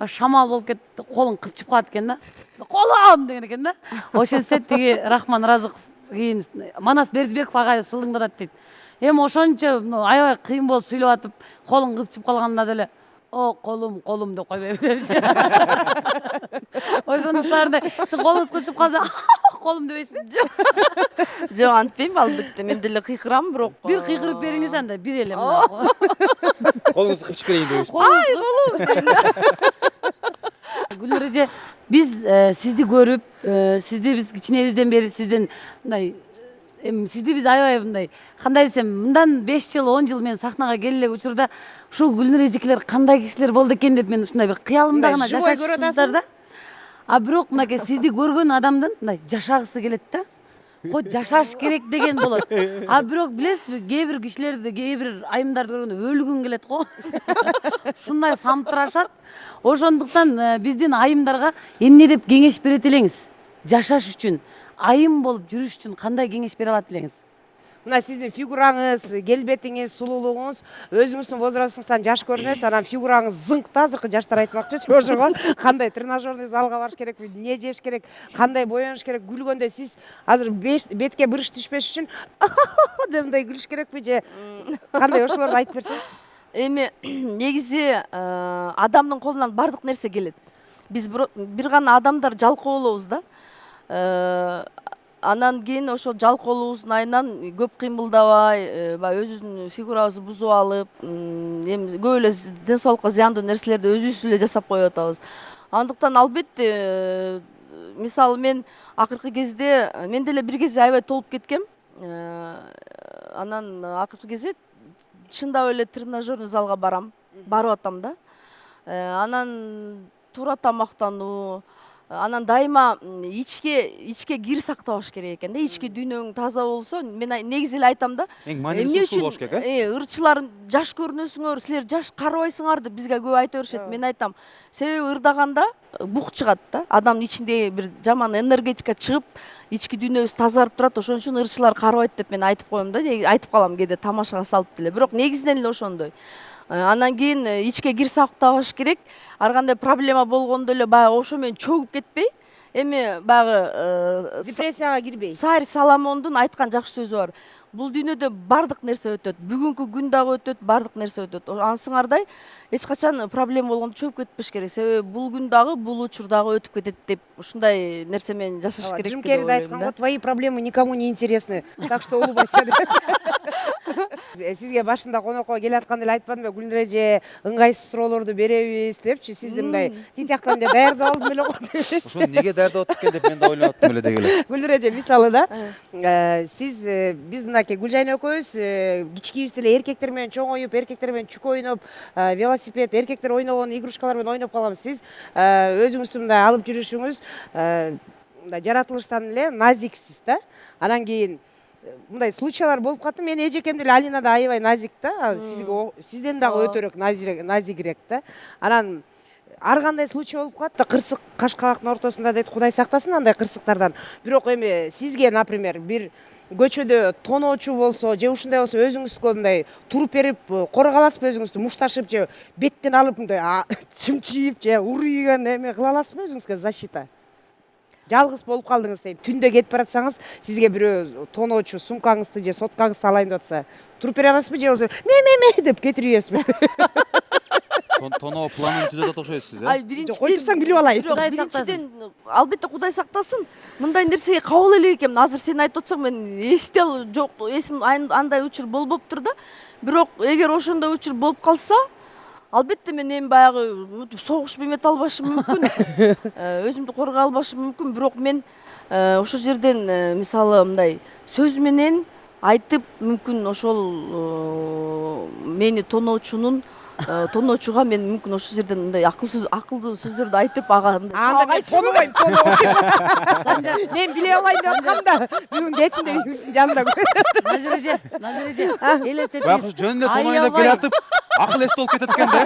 шамал болуп кетти, колуң кыпчып калат экен да. Колум деген экен да. Ошентсе тиги Рахман Разыков кийин Манас Бердибеков агайыбыз шылдыңдатат дейт. Эми ошончо аябай кыйын болуп сүйлөп атып, колуң кыпчып калганда деле о колум деп койбойбу депчи. Ошондуктан сиз колуңуз кыпчып калса колум дебейсизби? Жок, антпейм албетте. Мен деле кыйкырам, бирок Бир кыйкырып бериңиз анда, бир эле. Колуңузду кыпчып берейин дебейсизби? Ай, Гүлнур эже, биз сизди көрүп, сизди биз кичинебизден бери сизден мындай сизди биз аябай мындай, кандай десем, мындан 5 жыл, 10 жыл мен сахнага келе элек учурда ушул Гүлнур эжекелер кандай кишилер болду экен деп мен ушундай бир кыялымда гана жашачусуздар да. Бирок мынакей сизди көргөн адамдын мындай жашагысы келет да. Жашаш керек деген болот. Бирок билесизби, кээ бир кишилерди, кээ бир айымдарды көргөндө өлгүң келет го. Ушундай самтырашат. Ошондуктан биздин айымдарга эмне деп кеңеш берет элеңиз? Жашаш үчүн, айым болуп жүрүш үчүн кандай кеңеш бере алат элеңиз? Мына сиздин фигураңыз, келбетиңиз, сулуулугуңуз өзүңүздүн возрастыңыздан жаш көрүнөсүз, анан фигураңыз зыңкта, азыркы жаштар айтмакчычы. Ошого кандай тренажерный залга барыш керекпи, эмне жеш керек, кандай боёнуш керек, күлгөндө сиз азыр бетке бырыш түшпөш үчүн деп мындай күлүш керекпи же кандай, ошолорду айтып берсеңиз. Эми негизи адамдын колунан бардык нерсе келет. Биз бир гана адамдар жалкоо болобуз да. Анан кийин ошол жалкоолугубуздун айынан көп кыймылдабай, өзүбүздүн фигурабызды бузуп алып, эми көп эле ден соолукка зыяндуу нерселерди өзүбүз эле жасап коюп атабыз. Андыктан албетте, мисалы мен акыркы кезде, мен деле бир кезде аябай толуп кеткем. Анан акыркы кезде чындап эле тренажерный залга барып атам да. Анан туура тамактануу, анан дайыма ичке кир сактабаш керек экен да. Ички дүйнөң таза болсо, мен негизи эле айтам да. Эң маанилүүсү ушул болуш керек, ырчылар жаш көрүнөсүңөр, силер жаш карыбайсыңар деп бизге көп айта беришет. Мен айтам, себеби ырдаганда бук чыгат да. Адамдын ичинде бир жаман энергетика чыгып, ички дүйнөбүз тазарып турат. Ошон үчүн ырчылар карыбайт деп мен айтып коем да. Айтып калам кээде тамашага салып деле. Бирок негизинен эле ошондой. Анан кийин ичке кир сактабаш керек. Ар кандай проблема болгондо эле баягы ошо менен чөгүп кетпей, эми баягы Депрессияга кирбей. Сайыр Саламондун айткан жакшы сөзү бар. бул дүйнөдө бардык нерсе өтөт. Бүгүнкү күн дагы өтөт, бардык нерсе өтөт. Ансыңардай эч качан проблема болгондо чөгүп кетпеш керек. Себеби бул күн дагы, бул учур дагы өтүп кетет деп ушундай нерсе менен жашаш керек Джим деп Керри да ойлойм айткан да. го, твои проблемы никому не интересны, так что улыбайся деп. Сизге башында конокко келатканда эле айтпадымбы, Гүлнур эже ыңгайсыз суроолорду беребиз депчи, сизди мындай титияктан эле даярдап алдым эле го деп. Ошону неге даярдап атып экен деп мен да ойлоп аттым эле деги эле. Гүлнур эже мисалы да, сиз биз мынакей Гүлжайна экөөбүз кичикибизде эле эркектер менен чоңоюп, эркектер менен чүк ойноп, велосипед, эркектер ойногон игрушкалар менен ойноп калганбыз. Сиз өзүңүздү мындай алып жүрүшүңүз мындай жаратылыштан эле назиксиз да. Анан кийин мындай случайлар болуп калды. Мен эжекем деле Алина да аябай назик да. Сизден дагы өтөрөөк назигирээк да. Анан ар кандай случай болуп калат да, кырсык кашкабактын ортосунда дейт, Кудай сактасын андай кырсыктардан. Бирок эми сизге, например, бир көчөдө тоноочу болсо же ушундай болсо өзүңүзгө мындай туруп берип коргой аласызбы, өзүңүздү мушташып же беттен алып мындай чымчыйып же урuyган эме кыла аласызбы өзүңүзгө защита? Жалгыз болуп калдыңыз дейт, түндө кетип баратсаңыз, сизге бирөө тоноочу сумкаңызды же соткаңызды алайын деп атса, туруп бере аласызбы же болбосо ме деп кетирип жибересизби? Тоноо планын түзөт атат окшойсуз, Ай, Кой турсаң билип алайын. Кудай биринчиден албетте Кудай сактасын. Мындай нерсеге кабыл эле экем. Азыр сен айтып атсаң мен эсте жок, эсим андай учур болбоптур да. Бирок эгер ошондой учур болуп калса, албетте мен эми баягы согуш эмете албашым мүмкүн. Өзүмдү коргой албашым мүмкүн. Бирок мен ошол жерден мисалы мындай сөз менен айтып мүмкүн ошол мени тоноочуга мен мүмкүн ошол жерден мындай акылдуу сөздөрдү айтып ага мындай Анда мен тонобойм, тонобойм. Мен биле алайын деп аткам да. Бүгүн кечинде үйүңүздүн жанында. Назир эже, элестетиңиз. Баягы жөн эле тонойн деп келатып, акыл эс болуп кетет экен да.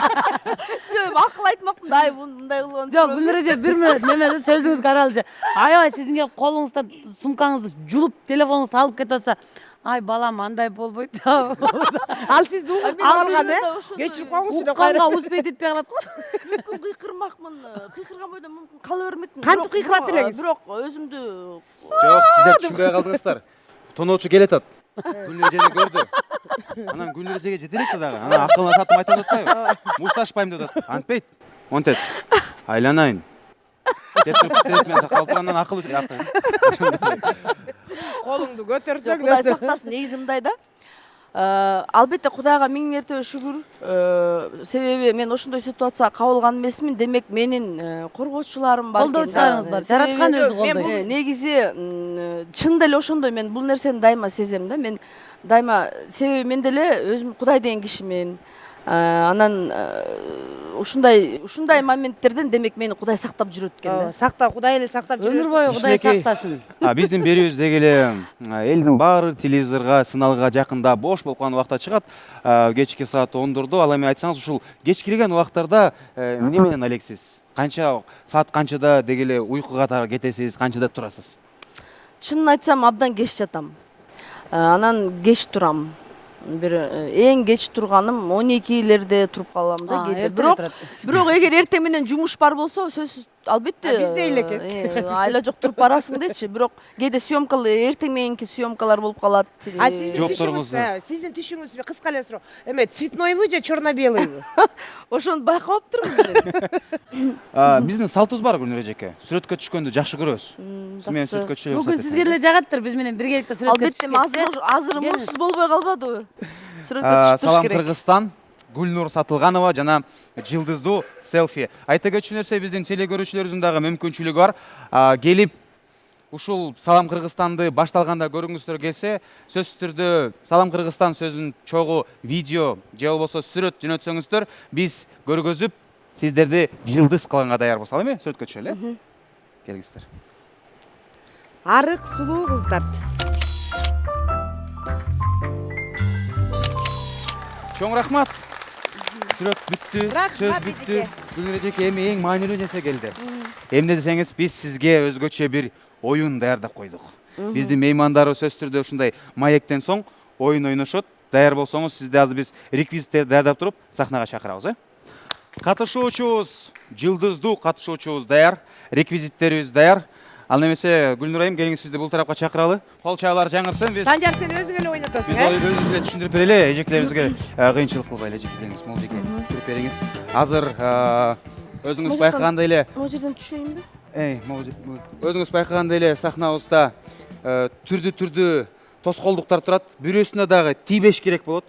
жок, акыл айтмакмын да. Ай, мындай кылган. Жок, Гүлнур эже, бир неме сөзүңүзгө аралжы. Аябай сиздин колуңуздан сумкаңызды жулуп, телефонуңузду алып кетип атса, ай балам андай болбойт да. Ал сизди угуп алган, кечирип коюңузчу деп кайра. Укканга успеть этпей калат го. Мүмкүн кыйкырмакмын. Кыйкырган бойдо мүмкүн кала бермекмин. Кантип кыйкырат элеңиз? Бирок өзүмдү Жок, сиздер түшүнбөй калдыңыздар. Тоноочу келатат. Гүлнур эжени көрдү. Анан Гүлнур эжеге жете электи дагы. Анан акылына сатым айтам деп атпайбы? Мушташпайм деп атат. Антпейт. Монтет. Айланайын. Кетирип истеп мен калып турандан акыл. Колуңду көтөрсөң Кудай сактасын. Негизи мындай да. Албетте Кудайга миң мертебе шүгүр. Себеби мен ошондой ситуацияга кабылган эмесмин. Демек менин коргоочуларым бар экен. Колдоочуларыңыз бар. Жараткан өзү колдойт. Негизи чында эле ошондой, мен бул нерсени дайыма сезем да. Мен дайыма, себеби мен деле өзүм Кудай деген кишимен. Анан ушундай моменттерден демек мени Кудай сактап жүрөт экен да. Кудай эле сактап жүрөт. Өмүр бою Кудай Кичинекей. сактасын. Биздин берүүбүз деги эле элдин баары телевизорго, сыналга жакында бош болуп калган убакта чыгат. Кечки саат 10дордо. Ал эми айтсаңыз ушул кеч кирген убактарда эмне менен алексиз? Канча саат канчада деги эле уйкуга кетесиз, канчада турасыз? Чынын айтсам абдан кеч жатам. Анан кеч турам. Бир эң кеч турганым 12лерде туруп калам да кээде. Бирок эгер эртең менен жумуш бар болсо, сөзсүз албетте бизде эле экенсиз. Айла жок туруп барасың дечи. Бирок кээде эртең мененки съемкалар болуп калат. Сиздин түшүңүз кыска эле суроо. Эме цветнойбу же черно-белыйбы? Ошону байкап турмун. Биздин салтыбыз бар Гүлнур эжеке. Сүрөткө түшкөндү жакшы көрөбүз. Мен сүрөткө түшөлүм. Бүгүн сизге деле жагаттыр, биз менен биргеликте сүрөткө Албетте, азыр мунсуз болбой калбадыбы? Сүрөткө түшүш Салам керек. Кыргызстан, Гүлнур Сатылганова жана жылдыздуу селфи. Айта кетчү нерсе, биздин теле көрүүчүлөрүбүздүн дагы мүмкүнчүлүгү бар. Келип ушул Салам Кыргызстанды башталганда көргүңүздөр келсе, сөзсүз түрдө Салам Кыргызстан сөзүн чогуу видео же болбосо сүрөт жөнөтсөңүздөр, биз көргөзүп сиздерди жылдыз кылганга даярбыз. Ал эми сүрөткө түшөлү. Келгиздер. Арык сулуу кыздар. Чоң рахмат. Сүрөт бүттү, сөз бүттү. Гүлнур эжеке, эми эң маанилүү нерсе келди. Эмне десеңиз, биз сизге өзгөчө бир оюн даярдап койдук. Биздин меймандарыбыз сөзсүз түрдө ушундай маектен соң оюн ойношот. Даяр болсоңуз, сизди азыр биз реквизиттерди даярдап туруп сахнага чакырабыз, Катышуучубуз, жылдыздуу катышуучубуз даяр, реквизиттерибиз даяр. Ал немесе Гүлнур айым, келиңиз сизди бул тарапка чакыралы. Кол чабуулар жаңырсын. Биз Санжар, сен өзүң эле ойнотосуң, Biz өзүбүз эле түшүндүрүп берели, эжектерибизге кыйынчылык кылбайлы эжектериңиз, молдеке түшүндүрүп бериңиз. Азыр өзүңүз байкагандай эле, Могу жерден түшөйүнбү? өзүңүз байкагандай эле сахнабызда түрдүү тоскоолдуктар турат. Бирөөсүнө дагы тийбеш керек болот.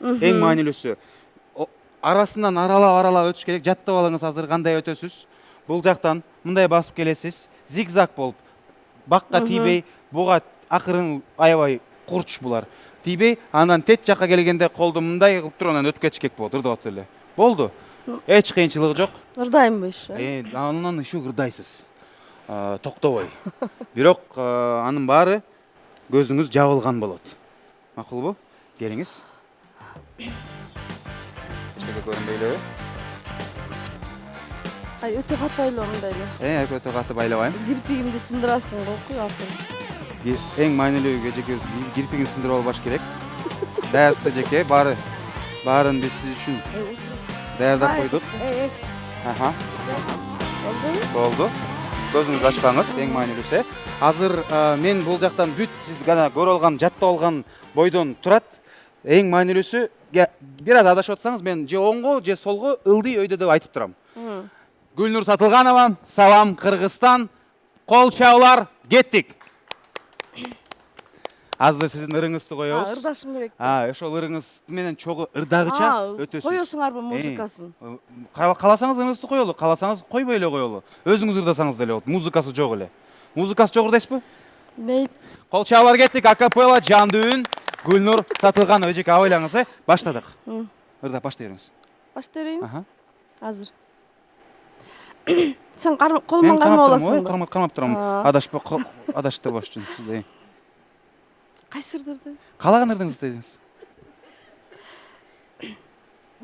Эң маанилүүсү. Арасынан аралап өтүш керек. Жаттап алыңыз, азыр кандай өтөсүз. Бул жактан мындай басып келесиз. Зигзаг болуп, бакка тийбей, буга акырын аябай курч булар. Тийбей, андан тет жакка келгенде колду мындай кылып туруп анан өтүп кетиш керек болот, ырдап эле. Болду. Эч кыйынчылыгы жок. Ырдаймбы еще? Анан еще ырдайсыз. Токтобой. Бирок анын баары көзүңүз жабылган болот. Макулбу? Келиңиз. Эчтеке көрүнбөйлүбү? Ай, өтө катуу байлоо мындай эле. Өтө катуу байлабайм. Кирпигимди сындырасың го куякын. Эң маанилүү эжеке кирпигин сындырып албаш керек. Даярсыздар эжеке, баарын биз сиз үчүн даярдап койдук. Болду. Көзүңүздү ачпаңыз, эң маанилүүсү. Азыр мен бул жактан бүт сиз гана көрүп алган, жаттап алган бойдон турат. Эң маанилүүсү, бир аз адашып атсаңыз, мен же оңго, же солго ылдый өйдө деп айтып турам. Гүлнур Сатылганова, салам Кыргызстан. Кол чабуулар, кеттик. Азыр сиздин ырыңызды коебуз. Ырдашым керек. Ошол ырыңыз менен чогуу ырдагыча өтөсүз. Коесуңарбы музыкасын? Кааласаңыз ырыңызды коелу, кааласаңыз койбой эле коелу. Өзүңүз ырдасаңыз деле болот. Музыкасы жок эле. Музыкасы жок ырдайсызбы? Мейли. Кол чабуулар, кеттик. Акапелла, жандуу үн. Гүлнур Сатылганова, эжеке абайлаңыз, баштадык. Ырдап баштай бериңиз. Баштай берейинби? Азыр. Сен колуман кармап аласың. Мен кармап турам. Адаштырбаш үчүн. Кайсы ырдырды? Каалаган ырдыңызды дедиңиз.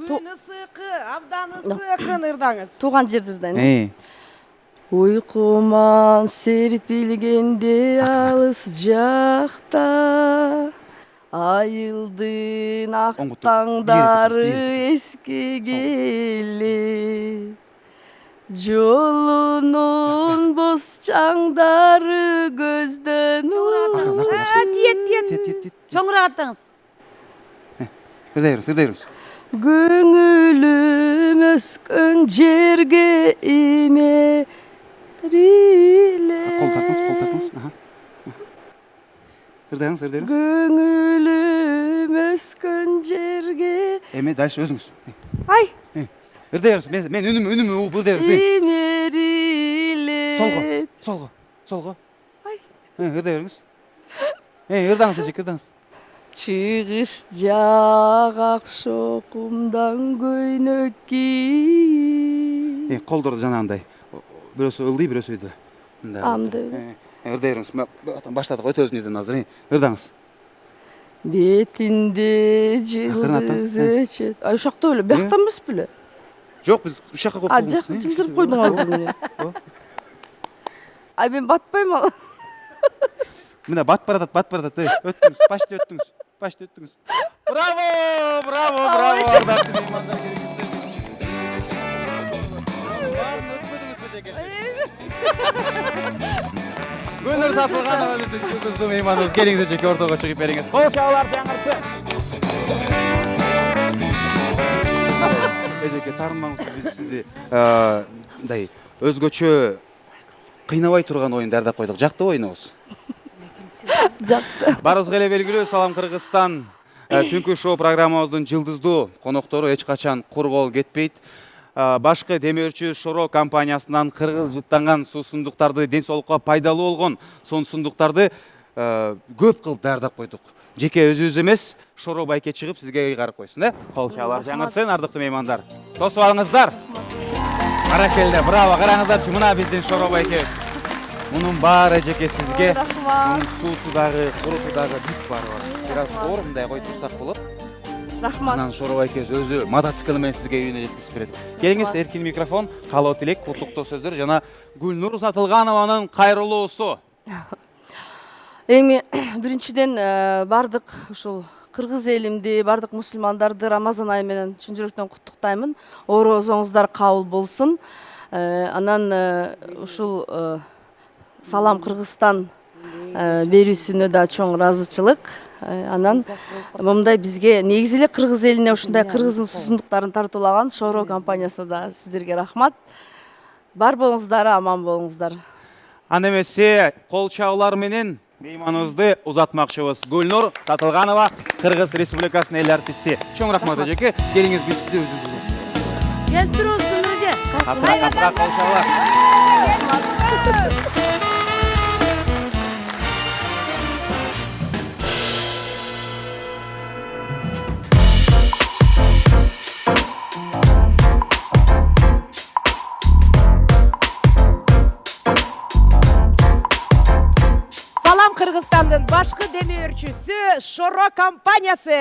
Күнү сыйкы, абданы сыйкын ырдаңыз. Тууган жерде ырдайын. Уйкуман серпилгенде алыс жакта, айылдын ак таңдары эске келет. Жолунун боз чаңдары көздөн Тиет. Чоңураак аттыңыз. Ырдайбыз. Көңүлүм өскөн жерге имериле. Кол тартыңыз. Ырдайыңыз. Көңүлүм өскөн жерге. Эми дальше өзүңүз. Ай. Ырдайбыз. Мен үнүмү угуп ырдайбыз. Имериле. Солго. Ай. Ырдай бериңиз. Ырдаңыз, эжеке, ырдаңыз. Чыгыш жак акшокумдан көйнөк кийип. Колдорду жанагындай. Бирөөсү ылдый, бирөөсү өйдө. Андай. Ырдай бериңиз. Баштадык, өтө өзүңүздөн азыр. Ырдаңыз. Бетинде жылдыз өчөт. Ай, ушакта эле, биякта эмес беле? Жок, биз ушакка коюп койдук. Жак жылдырып койдуңарбы мени? Ай, мен батпайм ал. Мына бат баратат. Өттүңүз, почти өттүңүз. Браво! Гүлнур Сатылганова биздин күндүзгү мейманыбыз. Келиңиз эжеке, ортого чыгып бериңиз. Кол чабуулар жаңырсын. Эжеке, таарынбаңыз, биз сизди мындай өзгөчө кыйнабай турган оюн даярдап койдук. Жактыбы оюнубуз? Жакты. Барыбызга эле белгилүү, салам Кыргызстан түнкү шоу программабыздын жылдыздуу коноктору эч качан кур кол кетпейт. Башкы демөөрчү Шоро компаниясынан кыргыз жыттанган суусундуктарды, ден соолукка пайдалуу болгон суусундуктарды көп кылып даярдап койдук. Жеке өзүбүз эмес, Шоро байке чыгып сизге ыйгарып койсун, Кол чабуулар жаңырсын, ардыктуу меймандар. Тосуп алыңыздар. Баракелде, браво, караңыздарчы, мына биздин Шоро байке. Мунун баары жеке сизге. Мунун суусу дагы, курусу дагы бүт баары бар. Бир аз оор мындай кой турсак болот. Рахмат. Анан Шоро байке өзү мотоцикл менен сизге үйүнө жеткизип берет. Келиңиз, эркин микрофон, каалоо тилек, куттуктоо сөздөр жана Гүлнур Сатылганованын кайрылуусу. Эми биринчиден бардык ушул кыргыз элимди, бардык мусулмандарды Рамазан айы менен чын жүрөктөн куттуктаймын. Оорозоңуздар кабыл болсун. Анан ушул Салам Кыргызстан берүүсүнө да чоң ыраазычылык. Анан мындай бизге негизи эле кыргыз элине ушундай кыргыздын суусундуктарын тартуулаган Шоро компаниясына да сиздерге рахмат. Бар болуңуздар, аман болуңуздар. Анда эмесе кол чабуулар менен мейманыбызды узатмакчыбыз. Гүлнур Сатылганова, Кыргыз Республикасынын эл артисти. Чоң рахмат эжеке. Келиңиз биз сизди өзүбүз. Келип туруңуз Гүлнур эже. Катыраак кол чабуулар. Салам Кыргызстандын башкы демөөрчүсү Шоро компаниясы.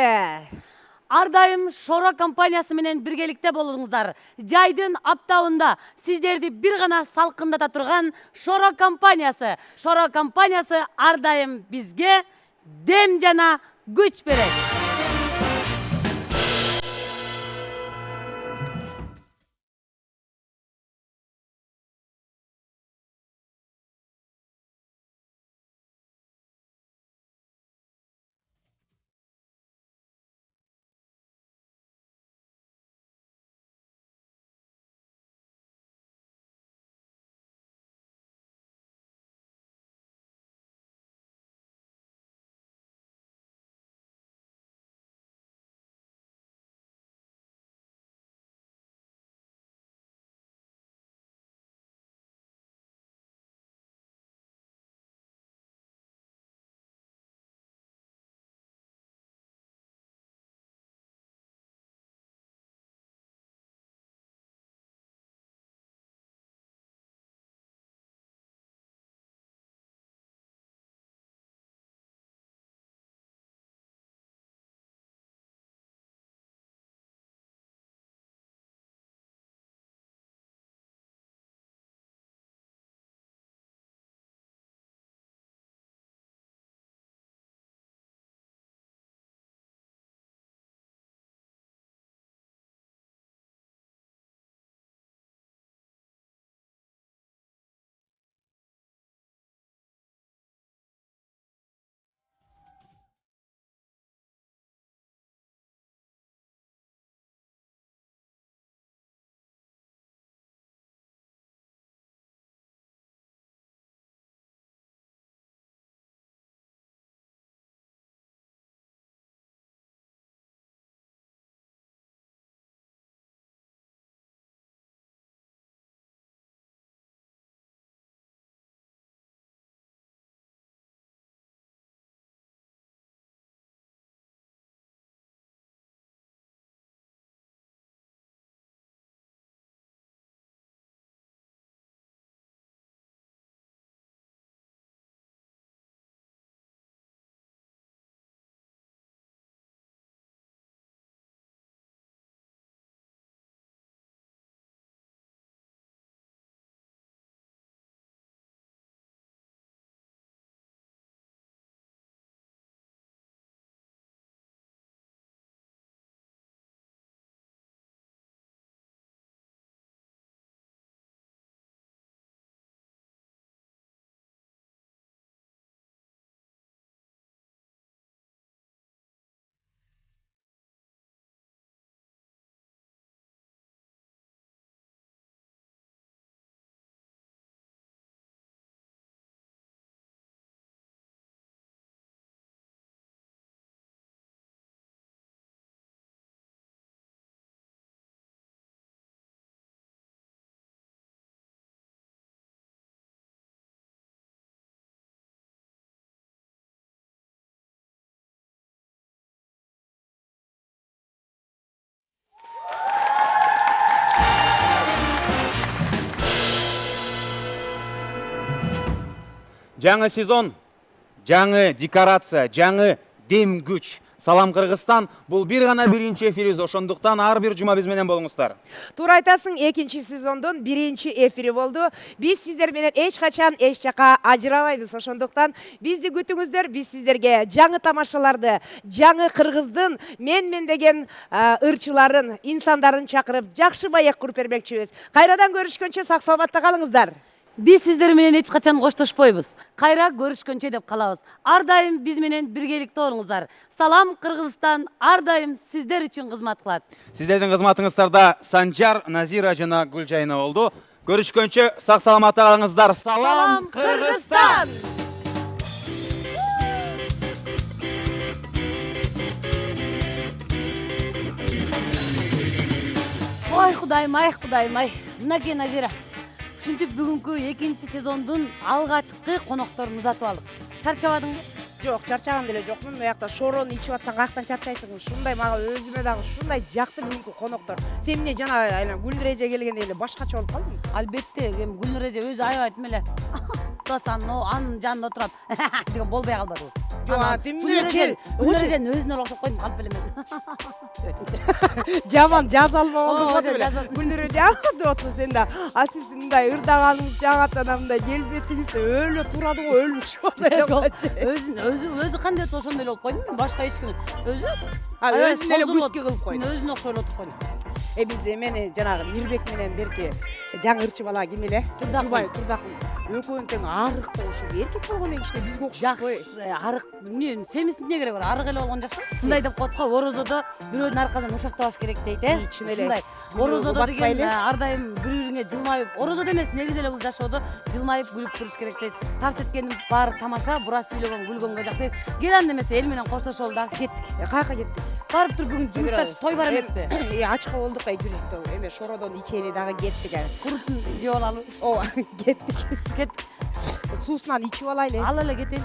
Ар дайым Шоро компаниясы менен биргеликте болуңуздар. Жайдын аптабында сиздерди бир гана салкындата турган Шоро компаниясы. Шоро компаниясы ар дайым бизге дем жана күч берет. Жаңы сезон, жаңы декорация, жаңы дем күч. Салам Кыргызстан, бул бир гана биринчи эфирибиз, ошондуктан ар бир жума биз менен болуңуздар. Туура айтасың, экинчи сезондун биринчи эфири болду. Биз сиздер менен эч качан эч жака ажырабайбыз. Ошондуктан бизди күтүңүздөр, биз сиздерге жаңы тамашаларды, жаңы Кыргыздын мен деген ырчыларын, инсандарын чакырып, жакшы маек куруп бермекчибиз. Кайрадан көрүшкөнчө сак саламатта калыңыздар. Биз сиздер менен эч качан коштошпойбуз. Кайра көрүшкөнчө деп калабыз. Ар дайым биз менен биргеликте болуңуздар. Салам Кыргызстан ар дайым сиздер үчүн кызмат кылат. Сиздердин кызматыңыздарда Санжар, Назира жана Гүлжайна болду. Көрүшкөнчө сак саламат калыңыздар. Салам Кыргызстан! Ой Кудайым, ай. Мынакей Назира. Ушинтип бүгүнкү 2-сезондун алгачкы конокторун узатып алдык. Чарчабадыңбы? Жок, чарчаган деле жокмун. Буякта шорону ичип атсаң каяктан чарчайсың? Ушундай мага өзүмө дагы ушундай жакты бүгүнкү коноктор. Сен эмне жана Гүлнур эже келгенде эле башкача болуп калдың? Албетте, Гүлнур эже өзү аябай эле. Тосан, анын жанында отурат деген болбой калбадыбы. Жок, тимчил. Гүлнур эженин өзүнө эле окшоп койдум, калп эле мен. Жаман жазалма болдуң Оо, деп эле. жазал- Гүлнур эже деп атсың сен да. А сиз мындай ырдаганыңыз жагаттан мындай келбетиңизде өлө турады го, өлмүш го деп. Өзү кандай болсо ошондой эле болуп койдум мен, башка эч ким. Өзү? Өзүн эле күскө кылып койду. Мен өзүнө окшой эле отуруп койдум. Биз эмени жанагы Мирбек менен берки жаңы ырчы бала ким эле? Турдакын. Экөөнүн тең арык болушуп, эркек болгондон кийин ичте бизге окшошпой. Арык, семиздин эмне кереги бар? Арык эле болгон жакшы. Мындай деп коет го, орозодо бирөөнүн аркадан ушактабаш керек дейт, Чын эле. Ушундай. Орозодо деген ар дайым бири-бириңе жылмайып, орозодо эмес, негизи эле бул жашоодо жылмайып күлүп туруш керек дейт. Тарс эткенин баары тамаша, бура сүйлөгөн, күлгөнгө жакшы. Кел анда эмесе эл менен коштошолу да, кеттик. Каяка кеттик? Барып тур бүгүн жумуштар той бар эмеспи? Ачка болдук жүрүктө. Эме шородон ичели дагы кеттик. Курутун жеп алалы. Ооба, кеттик. Кеттик. Суусунан ичип алайлы. Ал эле кетели.